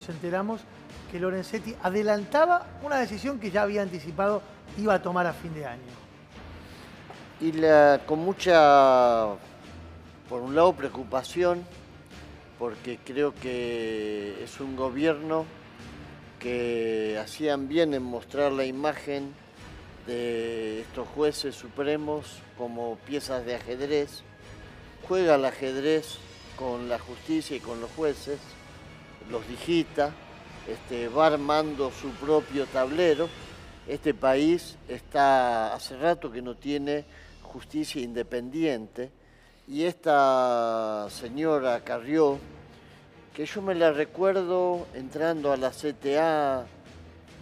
nos enteramos que Lorenzetti adelantaba una decisión que ya había anticipado iba a tomar a fin de año. Y con mucha, por un lado, preocupación, porque creo que es un gobierno que hacían bien en mostrar la imagen de estos jueces supremos como piezas de ajedrez. Juega al ajedrez con la justicia y con los jueces, los digita, va armando su propio tablero. Este país está hace rato que no tiene justicia independiente y esta señora Carrió, que yo me la recuerdo entrando a la CTA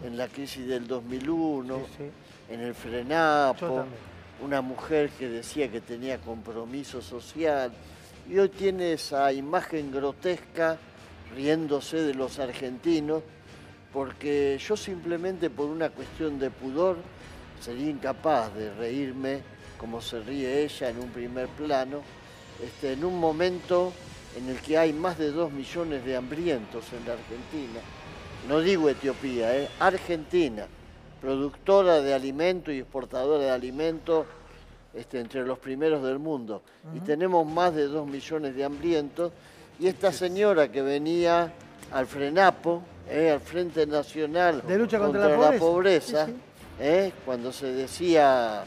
en la crisis del 2001, sí, sí. En el Frenapo, una mujer que decía que tenía compromiso social, y hoy tiene esa imagen grotesca riéndose de los argentinos, porque yo simplemente por una cuestión de pudor sería incapaz de reírme como se ríe ella en un primer plano, en un momento en el que hay más de 2 millones de hambrientos en la Argentina. No digo Etiopía, Argentina, productora de alimento y exportadora de alimento entre los primeros del mundo. Y tenemos más de 2 millones de hambrientos. Y esta señora que venía al Frenapo, al Frente Nacional de lucha contra la pobreza, sí, sí. Cuando se decía...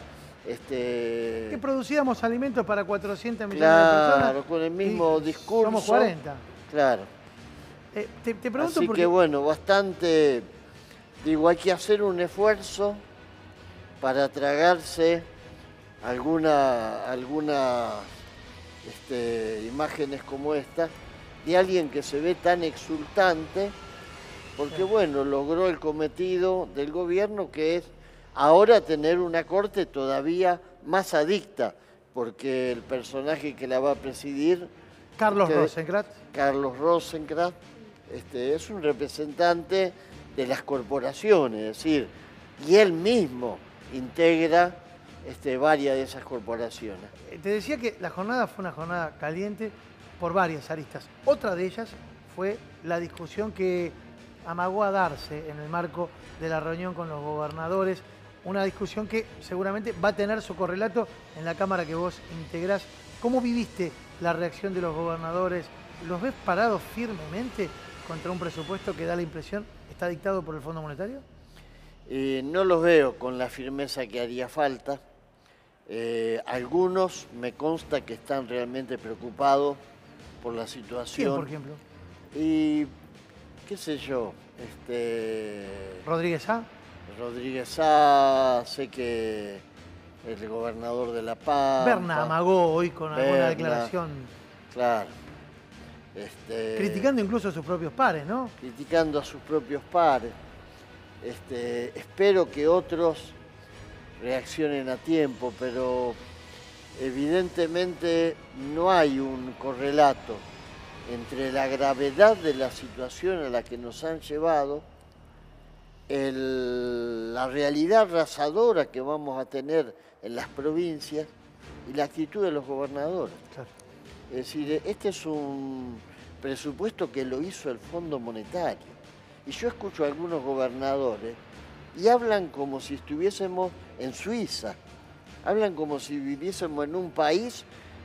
que producíamos alimentos para 400 millones claro, de personas. Claro, con el mismo discurso. Somos 40. Claro. Te pregunto así porque... que bueno, bastante... Digo, hay que hacer un esfuerzo para tragarse algunas imágenes como esta de alguien que se ve tan exultante, porque bueno, logró el cometido del gobierno, que es ahora tener una corte todavía más adicta, porque el personaje que la va a presidir, Carlos Rosenkrantz, es un representante de las corporaciones, es decir, y él mismo integra varias de esas corporaciones. Te decía que la jornada fue una jornada caliente por varias aristas. Otra de ellas fue la discusión que amagó a darse en el marco de la reunión con los gobernadores, una discusión que seguramente va a tener su correlato en la Cámara que vos integrás. ¿Cómo viviste la reacción de los gobernadores? ¿Los ves parados firmemente contra un presupuesto que da la impresión está dictado por el Fondo Monetario? No los veo con la firmeza que haría falta. Algunos me consta que están realmente preocupados por la situación. ¿Quién, por ejemplo? Y qué sé yo, ¿Rodríguez A? Rodríguez A, sé que el gobernador de La Pampa. Berna amagó hoy con alguna declaración. Claro. Criticando incluso a sus propios pares, ¿no? Criticando a sus propios pares. Espero que otros reaccionen a tiempo, pero evidentemente no hay un correlato entre la gravedad de la situación a la que nos han llevado, la realidad arrasadora que vamos a tener en las provincias y la actitud de los gobernadores. Claro. Es decir, este es un presupuesto que lo hizo el Fondo Monetario. Y yo escucho a algunos gobernadores y hablan como si estuviésemos en Suiza. Hablan como si viviésemos en un país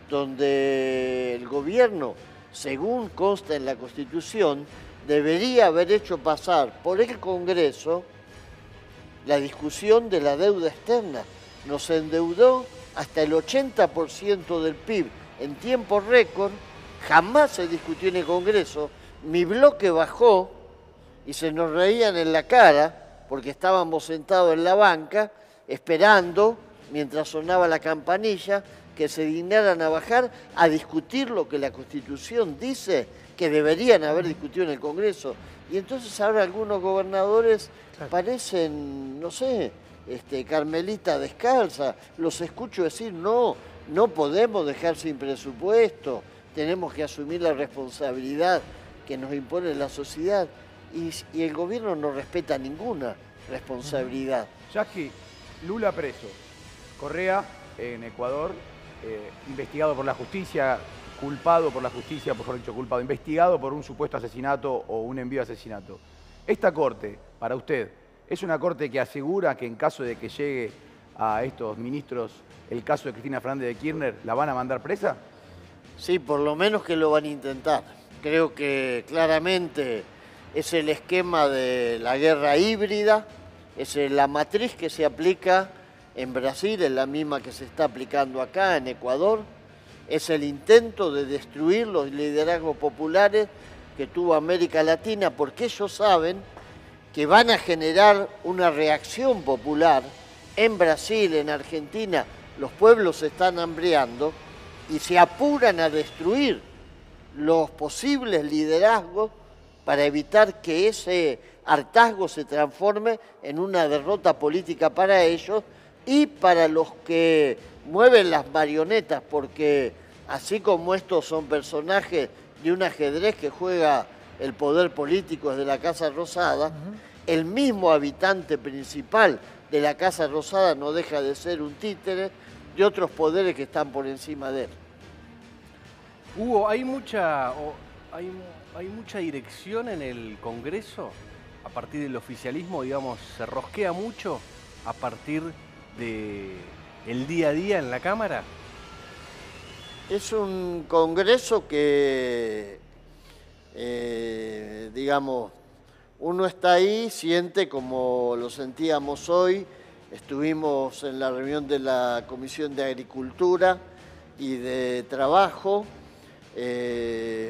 donde el gobierno, según consta en la Constitución, debería haber hecho pasar por el Congreso la discusión de la deuda externa. Nos endeudó hasta el 80% del PIB en tiempo récord, jamás se discutió en el Congreso. Mi bloque bajó y se nos reían en la cara porque estábamos sentados en la banca esperando, mientras sonaba la campanilla, que se dignaran a bajar a discutir lo que la Constitución dice que deberían haber discutido en el Congreso. Y entonces ahora algunos gobernadores parecen, no sé, Carmelita descalza. Los escucho decir, no podemos dejar sin presupuesto, tenemos que asumir la responsabilidad que nos impone la sociedad. Y el gobierno no respeta ninguna responsabilidad. Yasky, Lula preso, Correa en Ecuador, investigado por la justicia culpado por la justicia, mejor dicho, culpado, investigado por un supuesto asesinato o un envío de asesinato. Esta corte, para usted, ¿es una corte que asegura que en caso de que llegue a estos ministros el caso de Cristina Fernández de Kirchner, la van a mandar presa? Sí, por lo menos que lo van a intentar. Creo que claramente es el esquema de la guerra híbrida, es la matriz que se aplica en Brasil, es la misma que se está aplicando acá en Ecuador, es el intento de destruir los liderazgos populares que tuvo América Latina, porque ellos saben que van a generar una reacción popular en Brasil, en Argentina. Los pueblos se están hambriando y se apuran a destruir los posibles liderazgos para evitar que ese hartazgo se transforme en una derrota política para ellos y para los que mueven las marionetas, porque así como estos son personajes de un ajedrez que juega el poder político desde la Casa Rosada, el mismo habitante principal de la Casa Rosada no deja de ser un títere de otros poderes que están por encima de él. Hugo, hay mucha dirección en el Congreso a partir del oficialismo, digamos, se rosquea mucho a partir del día a día en la Cámara. Es un Congreso que, digamos, uno está ahí, siente como lo sentíamos hoy. Estuvimos en la reunión de la Comisión de Agricultura y de Trabajo.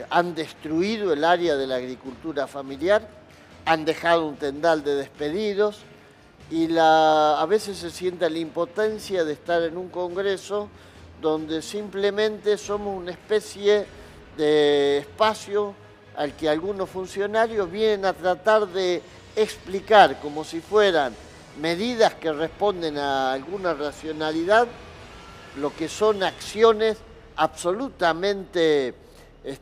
Han destruido el área de la agricultura familiar, han dejado un tendal de despedidos y a veces se siente la impotencia de estar en un Congreso donde simplemente somos una especie de espacio al que algunos funcionarios vienen a tratar de explicar como si fueran medidas que responden a alguna racionalidad, lo que son acciones absolutamente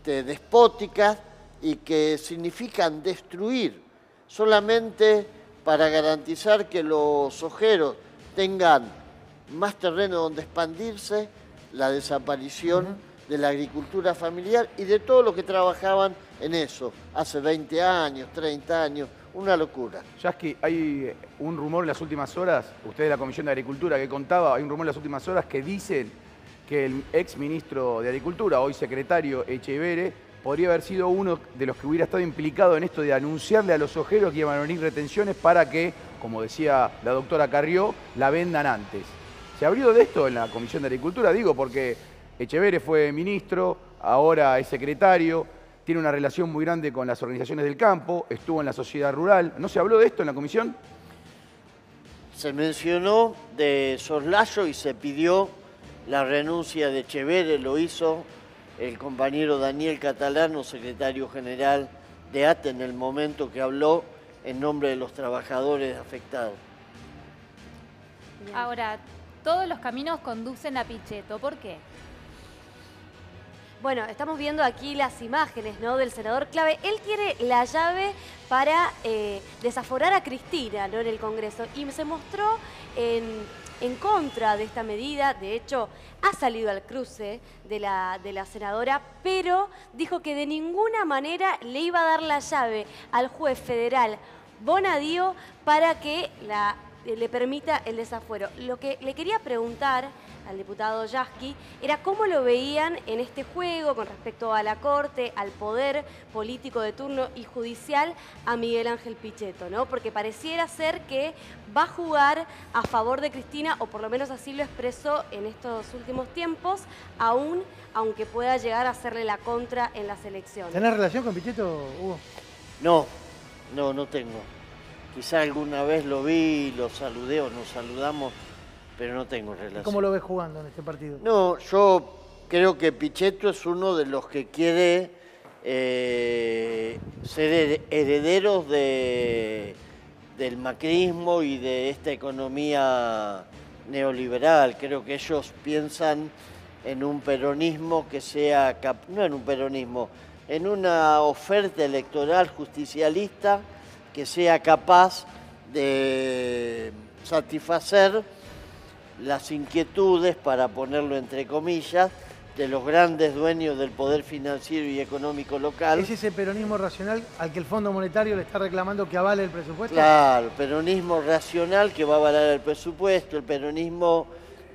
despóticas y que significan destruir solamente para garantizar que los ojeros tengan más terreno donde expandirse, la desaparición de la agricultura familiar y de todos los que trabajaban en eso hace 20 años, 30 años, una locura. Yasky, hay un rumor en las últimas horas, usted de la Comisión de Agricultura que contaba, hay un rumor en las últimas horas que dicen que el ex ministro de Agricultura, hoy secretario Echeverre, podría haber sido uno de los que hubiera estado implicado en esto de anunciarle a los ojeros que iban a venir retenciones para que, como decía la doctora Carrió, la vendan antes. ¿Se abrió de esto en la Comisión de Agricultura? Digo, porque Echeverre fue ministro, ahora es secretario, tiene una relación muy grande con las organizaciones del campo, estuvo en la sociedad rural. ¿No se habló de esto en la comisión? Se mencionó de soslayo y se pidió la renuncia de Echeverre, lo hizo el compañero Daniel Catalano, secretario general de ATE, en el momento que habló en nombre de los trabajadores afectados. Ahora, todos los caminos conducen a Pichetto. ¿Por qué? Bueno, estamos viendo aquí las imágenes, ¿no?, del senador Clave. Él tiene la llave para desaforar a Cristina, ¿no?, en el Congreso y se mostró en contra de esta medida. De hecho, ha salido al cruce de la senadora, pero dijo que de ninguna manera le iba a dar la llave al juez federal Bonadío para que le permita el desafuero. Lo que le quería preguntar al diputado Yasky era cómo lo veían en este juego con respecto a la Corte, al poder político de turno y judicial a Miguel Ángel Pichetto, ¿no? Porque pareciera ser que va a jugar a favor de Cristina, o por lo menos así lo expresó en estos últimos tiempos, aunque pueda llegar a hacerle la contra en las elecciones. ¿Tenés relación con Pichetto, Hugo? No tengo. Quizá alguna vez lo vi, lo saludé o nos saludamos, pero no tengo relación. ¿Cómo lo ves jugando en este partido? No, yo creo que Pichetto es uno de los que quiere ser herederos del macrismo y de esta economía neoliberal. Creo que ellos piensan en un peronismo que sea, no en un peronismo, en una oferta electoral justicialista que sea capaz de satisfacer las inquietudes, para ponerlo entre comillas, de los grandes dueños del poder financiero y económico local. ¿Es ese peronismo racional al que el Fondo Monetario le está reclamando que avale el presupuesto? Claro, el peronismo racional que va a avalar el presupuesto, el peronismo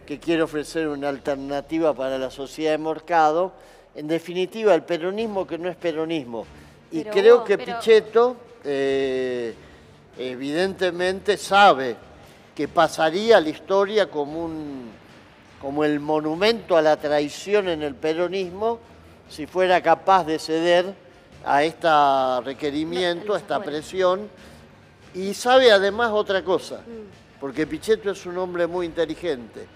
que quiere ofrecer una alternativa para la sociedad de mercado. En definitiva, el peronismo que no es peronismo. Y Pero creo vos, que Pichetto evidentemente sabe que pasaría a la historia como el monumento a la traición en el peronismo si fuera capaz de ceder a este requerimiento, a esta presión. Y sabe además otra cosa, porque Pichetto es un hombre muy inteligente.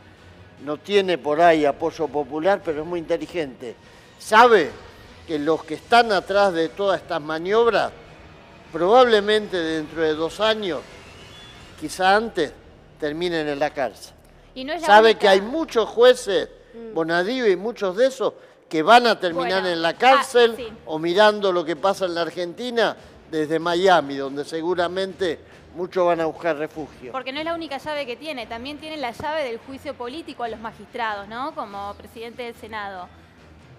No tiene por ahí apoyo popular, pero es muy inteligente. Sabe que los que están atrás de todas estas maniobras, probablemente dentro de 2 años, quizá antes, terminen en la cárcel. Y no es la Sabe única. que hay muchos jueces, Bonadío y muchos de esos, que van a terminar Bueno, en la cárcel sí. o mirando lo que pasa en la Argentina desde Miami, donde seguramente muchos van a buscar refugio. Porque no es la única llave que tiene, también tiene la llave del juicio político a los magistrados, ¿no? Como presidente del Senado.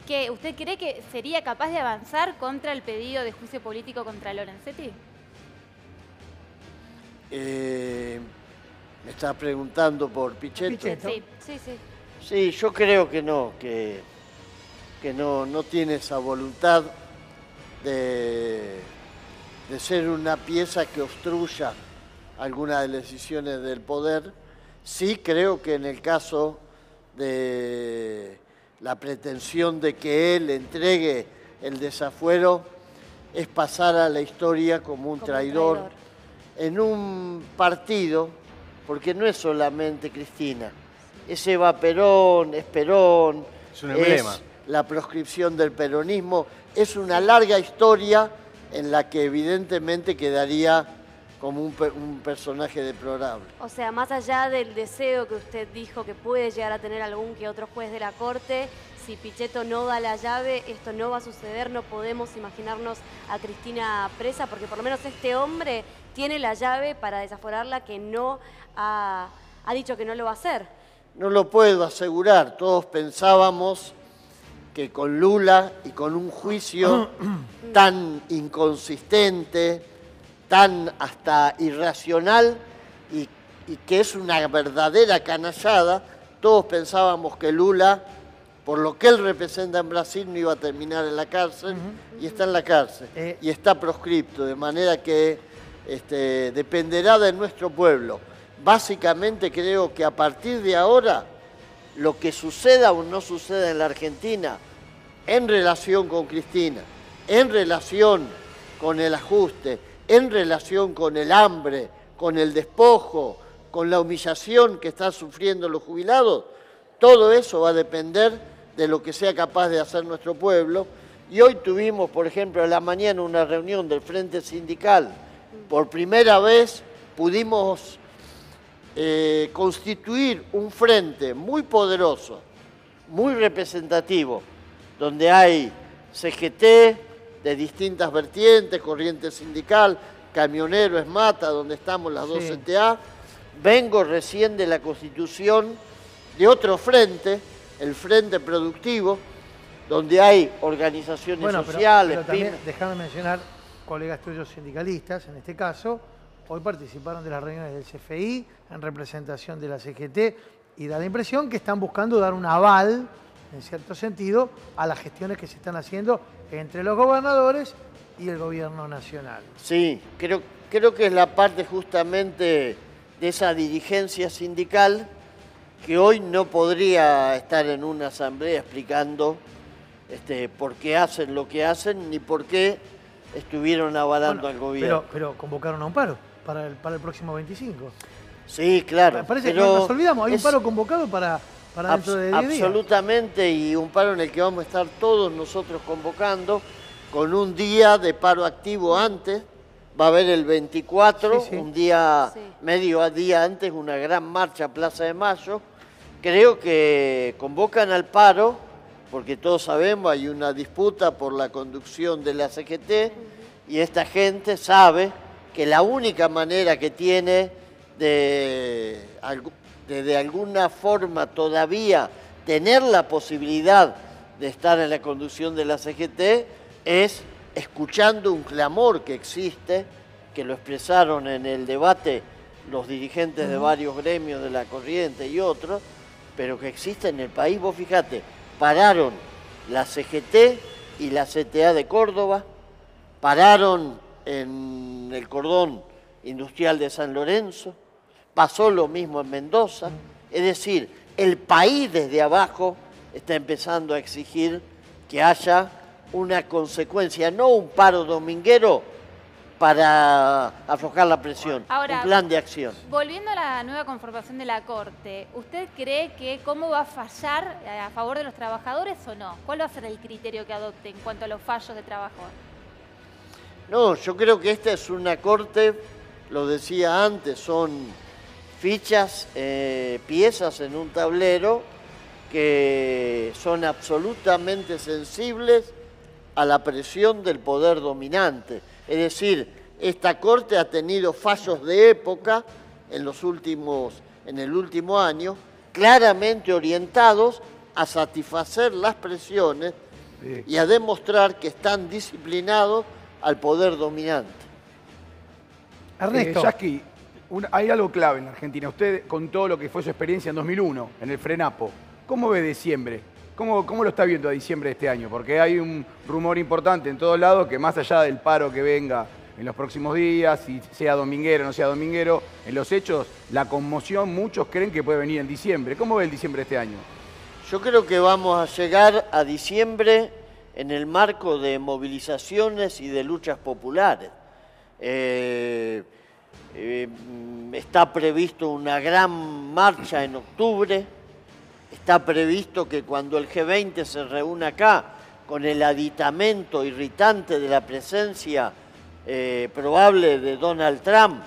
¿Qué, ¿Usted cree que sería capaz de avanzar contra el pedido de juicio político contra Lorenzetti? Me está preguntando por Pichetto. Pichetto. Sí. Sí, sí. Sí, yo creo que no, que no tiene esa voluntad de ser una pieza que obstruya algunas de las decisiones del poder. Sí creo que en el caso de la pretensión de que él entregue el desafuero es pasar a la historia como un traidor en un partido, porque no es solamente Cristina, es Eva Perón, es Perón, Es un emblema. es la proscripción del peronismo, es una larga historia en la que evidentemente quedaría como un personaje deplorable. O sea, más allá del deseo que usted dijo que puede llegar a tener algún que otro juez de la Corte, si Pichetto no da la llave, esto no va a suceder, no podemos imaginarnos a Cristina presa, porque por lo menos este hombre tiene la llave para desaforarla, que no ha dicho que no lo va a hacer. No lo puedo asegurar, todos pensábamos que con Lula y con un juicio tan inconsistente, tan hasta irracional y que es una verdadera canallada, todos pensábamos que Lula, por lo que él representa en Brasil, no iba a terminar en la cárcel y está en la cárcel y está proscripto, de manera que dependerá de nuestro pueblo. Básicamente creo que a partir de ahora, lo que suceda o no suceda en la Argentina en relación con Cristina, en relación con el ajuste, en relación con el hambre, con el despojo, con la humillación que están sufriendo los jubilados, todo eso va a depender de lo que sea capaz de hacer nuestro pueblo. Y hoy tuvimos, por ejemplo, a la mañana una reunión del Frente Sindical. Por primera vez pudimos constituir un frente muy poderoso, muy representativo, donde hay CGT de distintas vertientes, corriente sindical, camionero, ESMATA, donde estamos las dos CTA. Vengo recién de la constitución de otro frente, el Frente Productivo, donde hay organizaciones sociales, pero también, déjame mencionar, colegas tuyos sindicalistas, en este caso, hoy participaron de las reuniones del CFI en representación de la CGT y da la impresión que están buscando dar un aval, en cierto sentido, a las gestiones que se están haciendo entre los gobernadores y el gobierno nacional. Sí, creo que es la parte justamente de esa dirigencia sindical que hoy no podría estar en una asamblea explicando por qué hacen lo que hacen ni por qué estuvieron avalando al gobierno. Pero convocaron a un paro para el próximo 25. Sí, claro. Parece que nos olvidamos, hay un paro convocado para dentro de 10 días. Absolutamente, y un paro en el que vamos a estar todos nosotros convocando, con un día de paro activo antes. Va a haber el 24, un día, medio día antes, una gran marcha a Plaza de Mayo. Creo que convocan al paro, porque todos sabemos, hay una disputa por la conducción de la CGT, y esta gente sabe que la única manera que tiene de alguna forma todavía tener la posibilidad de estar en la conducción de la CGT es escuchando un clamor que existe, que lo expresaron en el debate los dirigentes de varios gremios de la Corriente y otros, pero que existe en el país. Vos fíjate, pararon la CGT y la CTA de Córdoba, pararon en el cordón industrial de San Lorenzo, pasó lo mismo en Mendoza, es decir, el país desde abajo está empezando a exigir que haya una consecuencia, no un paro dominguero para aflojar la presión, Ahora, un plan de acción. Volviendo a la nueva conformación de la Corte, ¿usted cree que cómo va a fallar a favor de los trabajadores o no? ¿Cuál va a ser el criterio que adopte en cuanto a los fallos de trabajo? No, yo creo que esta es una Corte, lo decía antes, son fichas, piezas en un tablero que son absolutamente sensibles a la presión del poder dominante. Es decir, esta Corte ha tenido fallos de época en el último año, claramente orientados a satisfacer las presiones y a demostrar que están disciplinados al poder dominante. Ernesto. Yasky, hay algo clave en Argentina. Usted contó lo que fue su experiencia en 2001, en el Frenapo. ¿Cómo ve diciembre? ¿Cómo lo está viendo a diciembre de este año? Porque hay un rumor importante en todos lados que más allá del paro que venga en los próximos días, si sea dominguero o no sea dominguero, en los hechos, la conmoción, muchos creen que puede venir en diciembre. ¿Cómo ve el diciembre de este año? Yo creo que vamos a llegar a diciembre en el marco de movilizaciones y de luchas populares. Está previsto una gran marcha en octubre. Está previsto que cuando el G20 se reúna acá, con el aditamento irritante de la presencia probable de Donald Trump,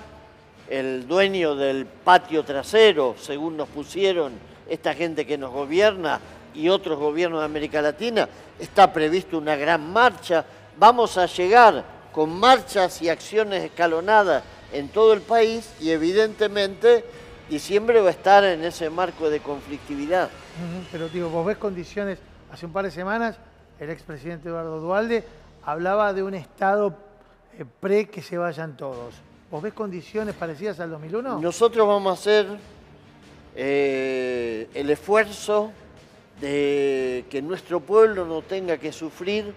el dueño del patio trasero, según nos pusieron esta gente que nos gobierna y otros gobiernos de América Latina, está previsto una gran marcha. Vamos a llegar con marchas y acciones escalonadas en todo el país y evidentemente diciembre va a estar en ese marco de conflictividad. Pero digo, vos ves condiciones, hace un par de semanas el expresidente Eduardo Duhalde hablaba de un estado pre que se vayan todos. ¿Vos ves condiciones parecidas al 2001? Nosotros vamos a hacer el esfuerzo de que nuestro pueblo no tenga que sufrir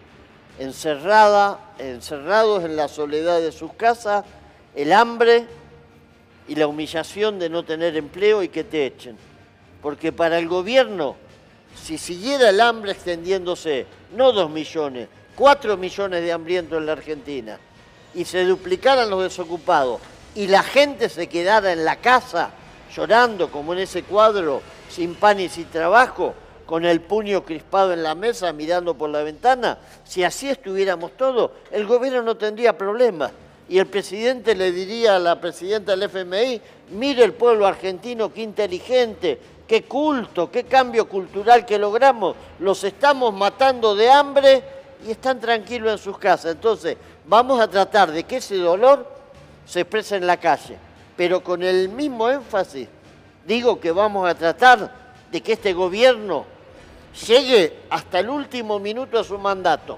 encerrados en la soledad de sus casas, el hambre y la humillación de no tener empleo y que te echen. Porque para el gobierno, si siguiera el hambre extendiéndose, no 2 millones, 4 millones de hambrientos en la Argentina, y se duplicaran los desocupados, y la gente se quedara en la casa llorando, como en ese cuadro, sin pan y sin trabajo, con el puño crispado en la mesa, mirando por la ventana, si así estuviéramos todos, el gobierno no tendría problemas. Y el presidente le diría a la presidenta del FMI, mire el pueblo argentino, qué inteligente, qué culto, qué cambio cultural que logramos, los estamos matando de hambre y están tranquilos en sus casas. Entonces, vamos a tratar de que ese dolor se exprese en la calle, pero con el mismo énfasis, digo que vamos a tratar de que este gobierno llegue hasta el último minuto de su mandato,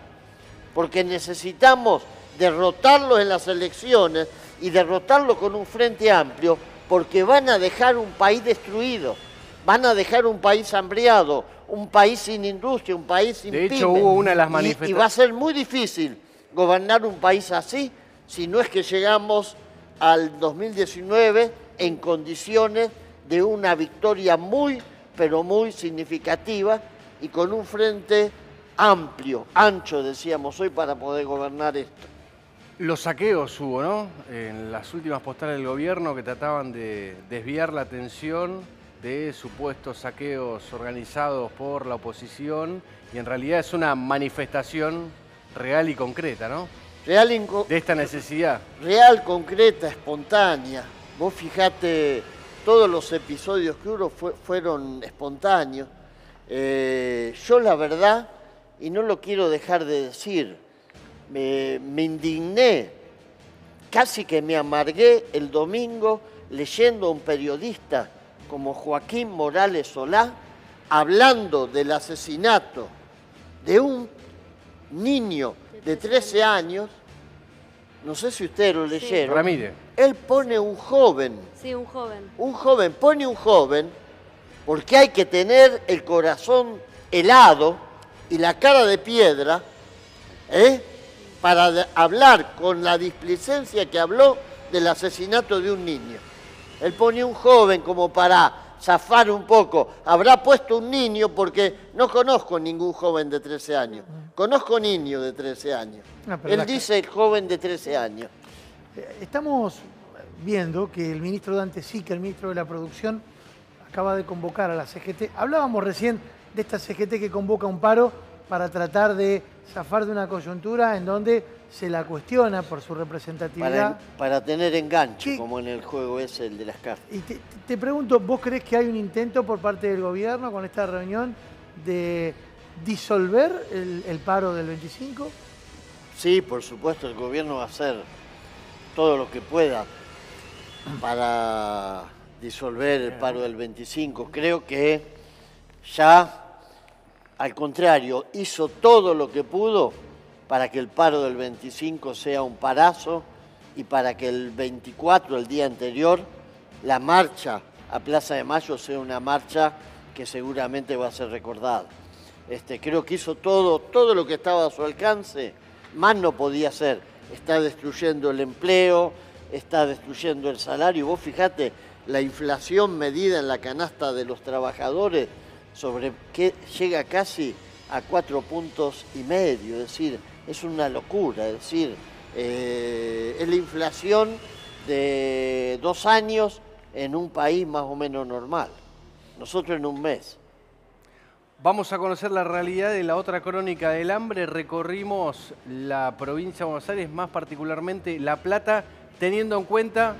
porque necesitamos derrotarlos en las elecciones y derrotarlos con un frente amplio, porque van a dejar un país destruido, van a dejar un país hambriado, un país sin industria, un país sin pymes. De hecho, hubo una de las manifestaciones. Y va a ser muy difícil gobernar un país así, si no es que llegamos al 2019 en condiciones de una victoria muy, pero muy significativa y con un frente amplio, ancho, decíamos hoy, para poder gobernar esto. Los saqueos hubo, ¿no? En las últimas postales del gobierno que trataban de desviar la atención de supuestos saqueos organizados por la oposición y en realidad es una manifestación real y concreta, ¿no? De esta necesidad. Real, concreta, espontánea. Vos fijate, todos los episodios que hubo fueron espontáneos. Yo la verdad, y no lo quiero dejar de decir, me indigné, casi que me amargué el domingo leyendo a un periodista como Joaquín Morales Solá hablando del asesinato de un niño de 13 años, no sé si ustedes lo leyeron. Ramírez. Él pone un joven. Sí, un joven. Un joven, pone un joven, porque hay que tener el corazón helado y la cara de piedra, para hablar con la displicencia que habló del asesinato de un niño. Él pone un joven como para zafar un poco. Habrá puesto un niño porque no conozco ningún joven de 13 años. Conozco niños de 13 años. Él dice joven de 13 años. Estamos viendo que el ministro Dante Sica, el ministro de la Producción, acaba de convocar a la CGT. Hablábamos recién de esta CGT que convoca un paro para tratar de zafar de una coyuntura en donde se la cuestiona por su representatividad. Para tener enganche, como en el juego ese, el de las cartas. Y te pregunto, ¿vos crees que hay un intento por parte del gobierno con esta reunión de disolver el paro del 25? Sí, por supuesto, el gobierno va a hacer todo lo que pueda para disolver el paro del 25. Creo que ya, al contrario, hizo todo lo que pudo para que el paro del 25 sea un parazo y para que el 24, el día anterior, la marcha a Plaza de Mayo sea una marcha que seguramente va a ser recordada. Creo que hizo todo lo que estaba a su alcance, más no podía hacer. Está destruyendo el empleo, está destruyendo el salario. Vos fijate, la inflación medida en la canasta de los trabajadores sobre que llega casi a 4,5 puntos, es decir, es una locura, es decir, es la inflación de 2 años en un país más o menos normal. Nosotros en un mes. Vamos a conocer la realidad de la otra crónica del hambre. Recorrimos la provincia de Buenos Aires, más particularmente La Plata, teniendo en cuenta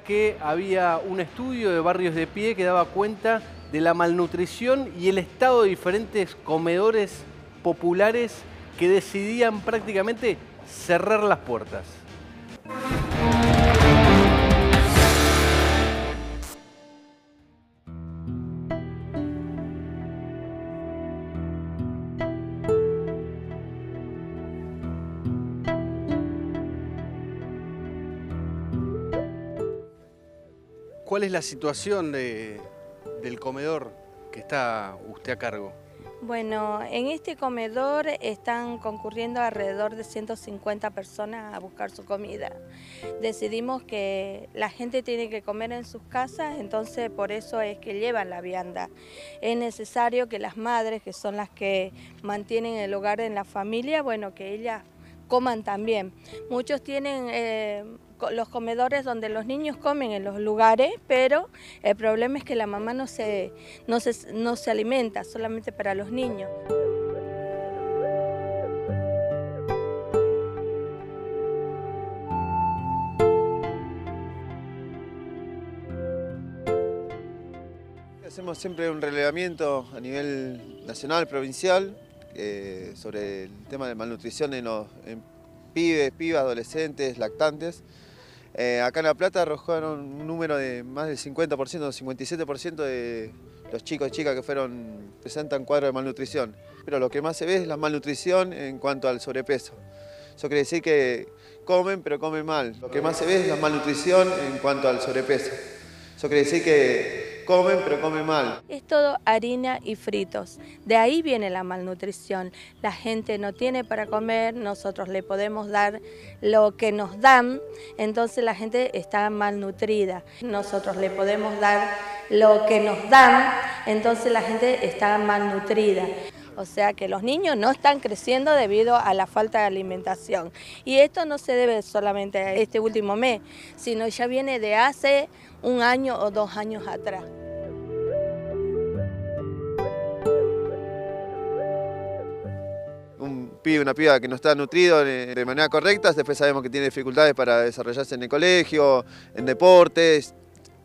que había un estudio de Barrios de Pie que daba cuenta de la malnutrición y el estado de diferentes comedores populares que decidían prácticamente cerrar las puertas. ¿Cuál es la situación del comedor que está usted a cargo? Bueno, en este comedor están concurriendo alrededor de 150 personas a buscar su comida. Decidimos que la gente tiene que comer en sus casas, entonces por eso es que llevan la vianda. Es necesario que las madres, que son las que mantienen el hogar en la familia, bueno, que ellas coman también. Muchos tienen los comedores donde los niños comen en los lugares, pero el problema es que la mamá no se alimenta, solamente para los niños. Hacemos siempre un relevamiento a nivel nacional, provincial, sobre el tema de malnutrición en pibes, pibas, adolescentes, lactantes. Acá en La Plata arrojaron un número de más del 50%, 57% de los chicos y chicas que presentan cuadros de malnutrición. Pero lo que más se ve es la malnutrición en cuanto al sobrepeso. Eso quiere decir que comen, pero comen mal. Lo que más se ve es la malnutrición en cuanto al sobrepeso. Eso quiere decir que comen, pero comen mal. Es todo harina y fritos. De ahí viene la malnutrición. La gente no tiene para comer, nosotros le podemos dar lo que nos dan, entonces la gente está malnutrida. Nosotros le podemos dar lo que nos dan, entonces la gente está malnutrida. O sea que los niños no están creciendo debido a la falta de alimentación. Y esto no se debe solamente a este último mes, sino ya viene de hace 1 año o 2 años atrás. Un pibe, una piba que no está nutrido de manera correcta, después sabemos que tiene dificultades para desarrollarse en el colegio, en deportes.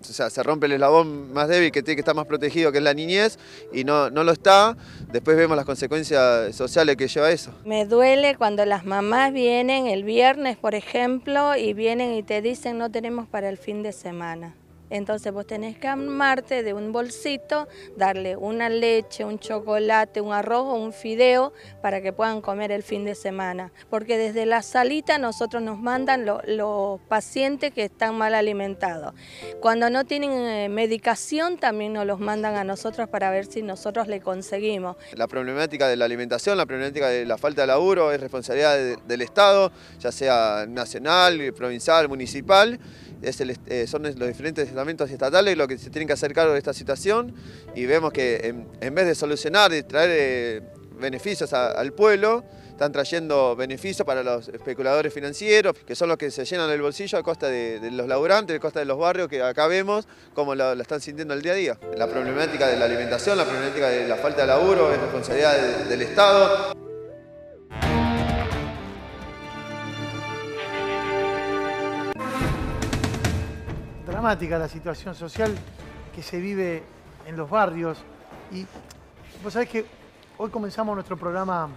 O sea, se rompe el eslabón más débil que tiene que estar más protegido, que es la niñez, y no lo está. Después vemos las consecuencias sociales que lleva eso. Me duele cuando las mamás vienen el viernes, por ejemplo, y vienen y te dicen no tenemos para el fin de semana. Entonces vos tenés que armarte de un bolsito, darle una leche, un chocolate, un arroz o un fideo para que puedan comer el fin de semana. Porque desde la salita nosotros nos mandan los pacientes que están mal alimentados. Cuando no tienen medicación también nos los mandan a nosotros para ver si nosotros le conseguimos. La problemática de la alimentación, la problemática de la falta de laburo es responsabilidad del Estado, ya sea nacional, provincial, municipal. Son los diferentes estamentos estatales los que se tienen que hacer cargo de esta situación y vemos que en vez de solucionar y traer beneficios al pueblo, están trayendo beneficios para los especuladores financieros, que son los que se llenan el bolsillo a costa de los laburantes, a costa de los barrios que acá vemos cómo lo están sintiendo el día a día. La problemática de la alimentación, la problemática de la falta de laburo es responsabilidad del Estado. Dramática la situación social que se vive en los barrios. Y vos sabés que hoy comenzamos nuestro programa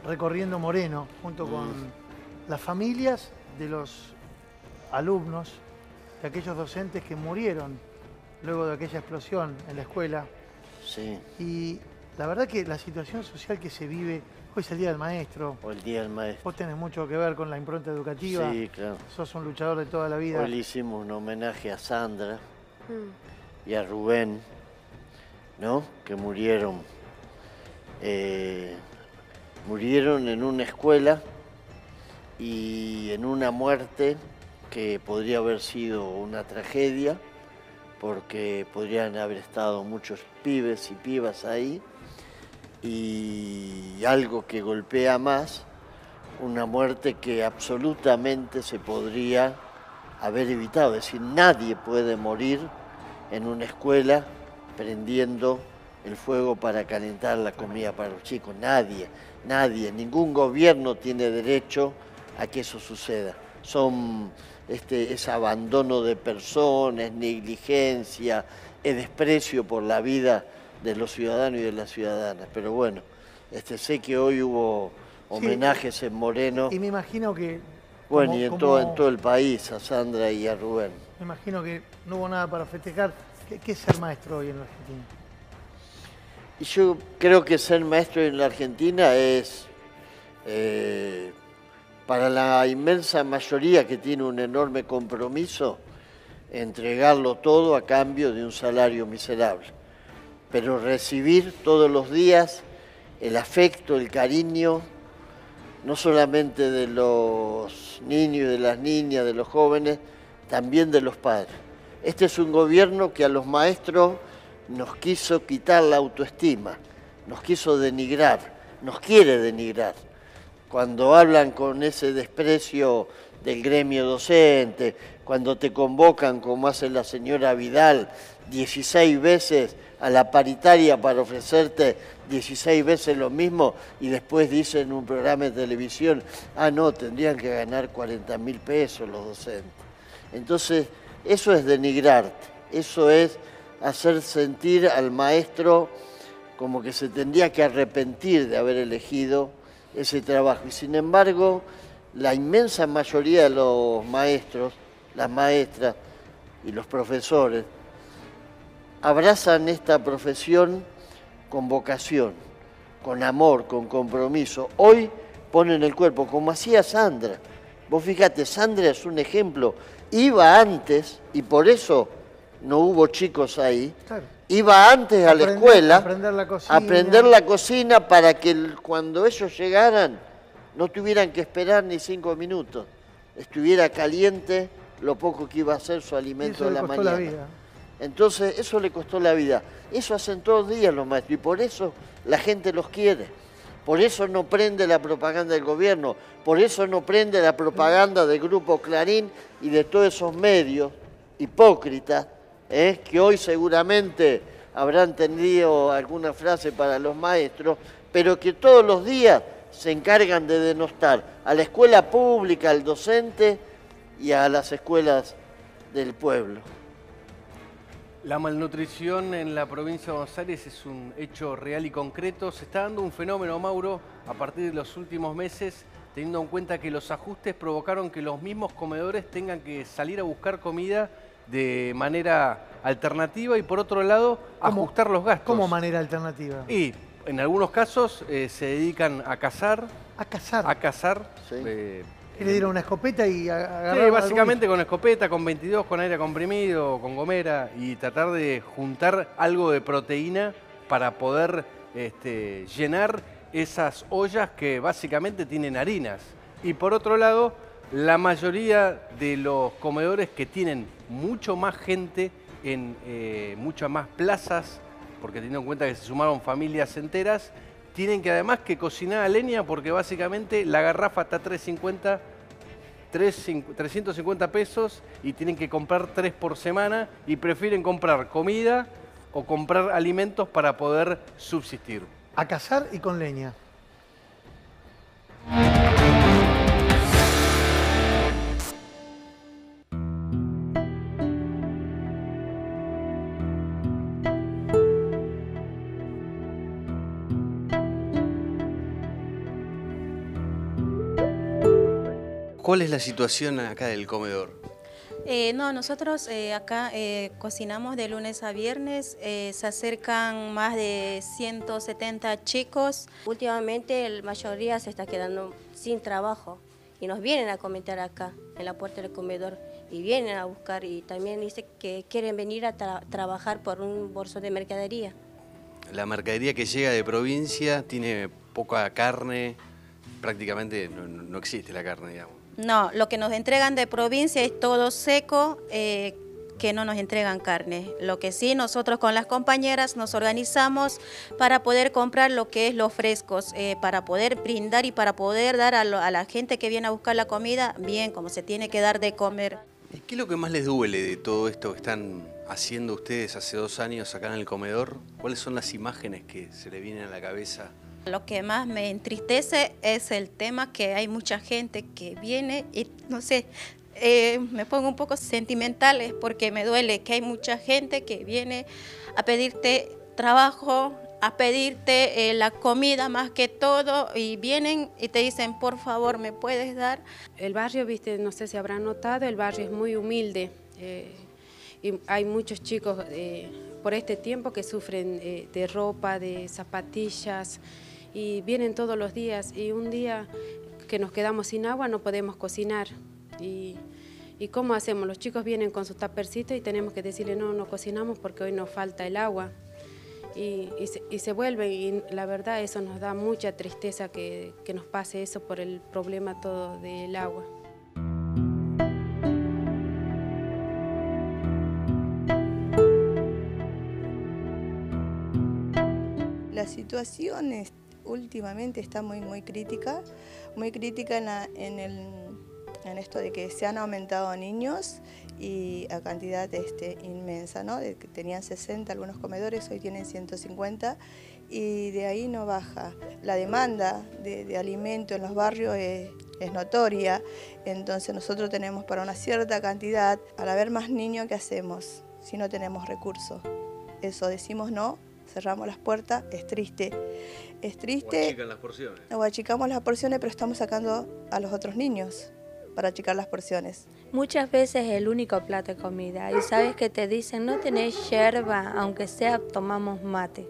recorriendo Moreno, junto con las familias de los alumnos, de aquellos docentes que murieron luego de aquella explosión en la escuela. Sí. Y la verdad que la situación social que se vive, hoy es el Día del Maestro. O el Día del Maestro. Vos tenés mucho que ver con la impronta educativa. Sí, claro. Sos un luchador de toda la vida. Hoy le hicimos un homenaje a Sandra y a Rubén, ¿no? Que murieron. Murieron en una escuela y en una muerte que podría haber sido una tragedia, porque podrían haber estado muchos pibes y pibas ahí, y algo que golpea más, una muerte que absolutamente se podría haber evitado. Es decir, nadie puede morir en una escuela prendiendo el fuego para calentar la comida para los chicos. Nadie, nadie, ningún gobierno tiene derecho a que eso suceda. Es abandono de personas, es negligencia, es desprecio por la vida de los ciudadanos y de las ciudadanas. Pero bueno, sé que hoy hubo homenajes en Moreno. Y me imagino que... Bueno, y en todo el país, a Sandra y a Rubén. Me imagino que no hubo nada para festejar. ¿Qué es ser maestro hoy en la Argentina? Y yo creo que ser maestro en la Argentina es, para la inmensa mayoría que tiene un enorme compromiso, entregarlo todo a cambio de un salario miserable. Pero recibir todos los días el afecto, el cariño, no solamente de los niños y de las niñas, de los jóvenes, también de los padres. Este es un gobierno que a los maestros nos quiso quitar la autoestima, nos quiso denigrar, nos quiere denigrar. Cuando hablan con ese desprecio del gremio docente, cuando te convocan, como hace la señora Vidal, 16 veces a la paritaria para ofrecerte 16 veces lo mismo y después dicen en un programa de televisión, no, tendrían que ganar 40.000 pesos los docentes. Entonces, eso es denigrarte, eso es hacer sentir al maestro como que se tendría que arrepentir de haber elegido ese trabajo. Y sin embargo, la inmensa mayoría de los maestros, las maestras y los profesores abrazan esta profesión con vocación, con amor, con compromiso. Hoy ponen el cuerpo, como hacía Sandra. Vos fíjate, Sandra es un ejemplo. Iba antes, y por eso no hubo chicos ahí, claro. Iba antes a la escuela a aprender la cocina para que cuando ellos llegaran no tuvieran que esperar ni 5 minutos. Estuviera caliente lo poco que iba a ser su alimento de la mañana. Entonces, eso le costó la vida. Eso hacen todos los días los maestros y por eso la gente los quiere. Por eso no prende la propaganda del gobierno, por eso no prende la propaganda del Grupo Clarín y de todos esos medios hipócritas, que hoy seguramente habrán tenido alguna frase para los maestros, pero que todos los días se encargan de denostar a la escuela pública, al docente y a las escuelas del pueblo. La malnutrición en la provincia de Buenos Aires es un hecho real y concreto. Se está dando un fenómeno, Mauro, a partir de los últimos meses, teniendo en cuenta que los ajustes provocaron que los mismos comedores tengan que salir a buscar comida de manera alternativa y por otro lado ajustar los gastos. ¿Cómo manera alternativa? Y en algunos casos se dedican a cazar. A cazar. A cazar. Sí. ¿Qué le dieron una escopeta y agarraron? Sí, básicamente con escopeta, con 22, con aire comprimido, con gomera y tratar de juntar algo de proteína para poder llenar esas ollas que básicamente tienen harinas. Y por otro lado, la mayoría de los comedores que tienen mucho más gente en muchas más plazas, porque teniendo en cuenta que se sumaron familias enteras, tienen que además que cocinar a leña porque básicamente la garrafa está a 350 pesos y tienen que comprar 3 por semana y prefieren comprar comida o comprar alimentos para poder subsistir. A cazar y con leña. ¿Cuál es la situación acá del comedor? No, nosotros acá cocinamos de lunes a viernes, se acercan más de 170 chicos. Últimamente la mayoría se está quedando sin trabajo y nos vienen a comentar acá en la puerta del comedor y vienen a buscar y también dicen que quieren venir a trabajar por un bolso de mercadería. La mercadería que llega de provincia tiene poca carne, prácticamente no existe la carne, digamos. No, lo que nos entregan de provincia es todo seco, que no nos entregan carne. Lo que sí, nosotros con las compañeras nos organizamos para poder comprar lo que es los frescos, para poder brindar y para poder dar a la gente que viene a buscar la comida bien, como se tiene que dar de comer. ¿Qué es lo que más les duele de todo esto que están haciendo ustedes hace 2 años acá en el comedor? ¿Cuáles son las imágenes que se le vienen a la cabeza? Lo que más me entristece es el tema que hay mucha gente que viene y no sé, me pongo un poco sentimental porque me duele que hay mucha gente que viene a pedirte trabajo, a pedirte la comida más que todo y vienen y te dicen, por favor, ¿me puedes dar? El barrio, viste, no sé si habrán notado, el barrio es muy humilde y hay muchos chicos por este tiempo que sufren de ropa, de zapatillas y vienen todos los días y un día que nos quedamos sin agua no podemos cocinar y ¿cómo hacemos? Los chicos vienen con sus tapercitos y tenemos que decirle no cocinamos porque hoy nos falta el agua y se vuelven y la verdad eso nos da mucha tristeza que nos pase eso por el problema todo del agua. La situación últimamente está muy crítica en esto de que se han aumentado niños y a cantidad inmensa, ¿no? De que tenían 60 algunos comedores, hoy tienen 150 y de ahí no baja. La demanda de alimento en los barrios es notoria, entonces nosotros tenemos para una cierta cantidad, al haber más niños, ¿qué hacemos si no tenemos recursos? Eso decimos no. Cerramos las puertas, es triste. Es triste. O achican las porciones. O achicamos las porciones, pero estamos sacando a los otros niños para achicar las porciones. Muchas veces es el único plato de comida y sabes que te dicen no tenés yerba, aunque sea tomamos mate.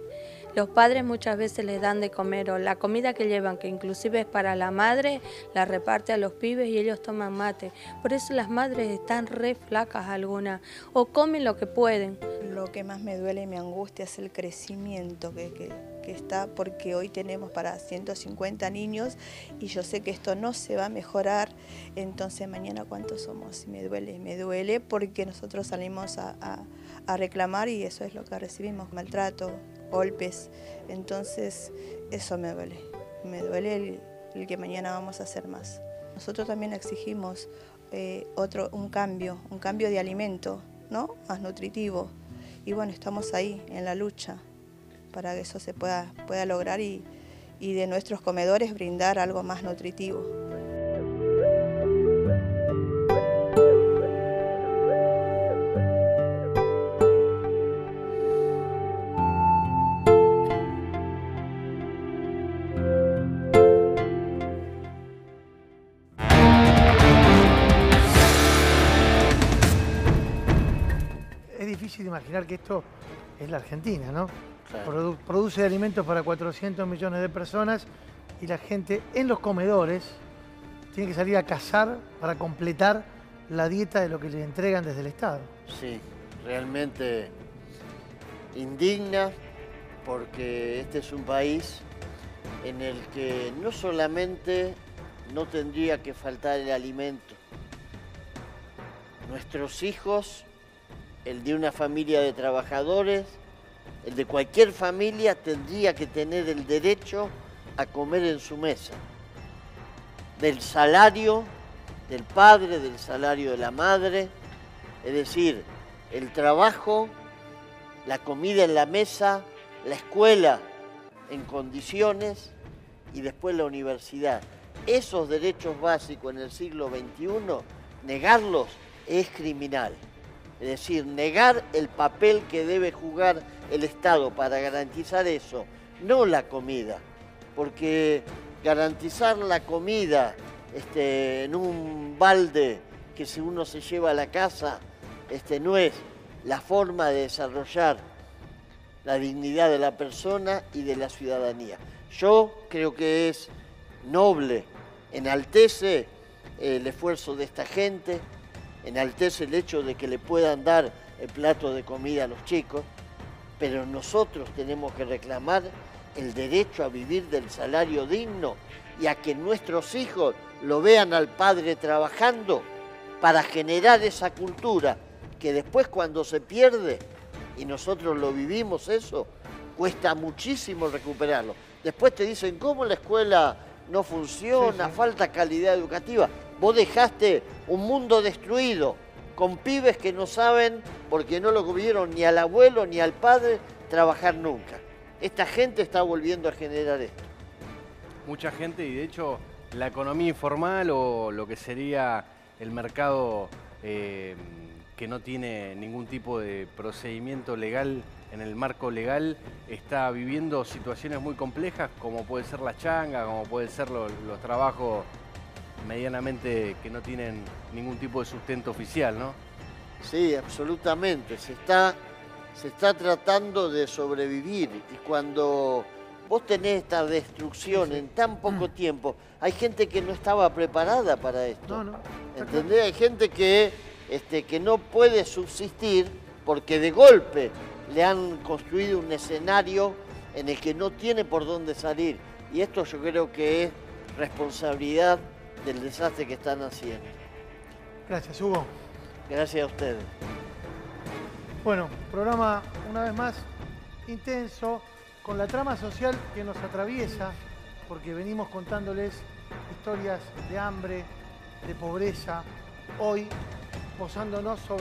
Los padres muchas veces les dan de comer o la comida que llevan, que inclusive es para la madre, la reparte a los pibes y ellos toman mate. Por eso las madres están re flacas algunas o comen lo que pueden. Lo que más me duele y me angustia es el crecimiento que está, porque hoy tenemos para 150 niños y yo sé que esto no se va a mejorar, entonces mañana ¿cuántos somos? Me duele porque nosotros salimos a reclamar y eso es lo que recibimos, maltrato, golpes, entonces eso me duele el que mañana vamos a hacer más. Nosotros también exigimos un cambio de alimento, ¿no? Más nutritivo. Y bueno, estamos ahí en la lucha para que eso se pueda lograr y de nuestros comedores brindar algo más nutritivo. imaginar que esto es la Argentina, ¿no? Claro. Produce alimentos para 400 millones de personas y la gente en los comedores tiene que salir a cazar para completar la dieta de lo que le entregan desde el Estado. Sí, realmente indigna, porque este es un país en el que no solamente no tendría que faltar el alimento, nuestros hijos, el de una familia de trabajadores, el de cualquier familia, tendría que tener el derecho a comer en su mesa. Del salario del padre, del salario de la madre, es decir, el trabajo, la comida en la mesa, la escuela en condiciones y después la universidad. Esos derechos básicos en el siglo XXI, negarlos es criminal. Es decir, negar el papel que debe jugar el Estado para garantizar eso, no la comida, porque garantizar la comida en un balde que si uno se lleva a la casa, no es la forma de desarrollar la dignidad de la persona y de la ciudadanía. Yo creo que es noble, enaltece el esfuerzo de esta gente, enaltece el hecho de que le puedan dar el plato de comida a los chicos, pero nosotros tenemos que reclamar el derecho a vivir del salario digno y a que nuestros hijos lo vean al padre trabajando para generar esa cultura que después cuando se pierde, y nosotros lo vivimos eso, cuesta muchísimo recuperarlo. Después te dicen, ¿cómo la escuela no funciona? Falta calidad educativa. Vos dejaste un mundo destruido, con pibes que no saben, porque no lo vieron ni al abuelo ni al padre, trabajar nunca. Esta gente está volviendo a generar esto. Mucha gente, y de hecho la economía informal o lo que sería el mercado que no tiene ningún tipo de procedimiento legal en el marco legal, está viviendo situaciones muy complejas, como puede ser la changa, como pueden ser los trabajos medianamente que no tienen ningún tipo de sustento oficial, ¿no? Sí, absolutamente. Se está tratando de sobrevivir, y cuando vos tenés esta destrucción en tan poco tiempo, hay gente que no estaba preparada para esto. ¿Entendés? Hay gente que no puede subsistir porque de golpe le han construido un escenario en el que no tiene por dónde salir. Y esto yo creo que es responsabilidad del desastre que están haciendo. Gracias, Hugo. Gracias a ustedes. Bueno, programa una vez más intenso, con la trama social que nos atraviesa, porque venimos contándoles historias de hambre, de pobreza, hoy posándonos sobre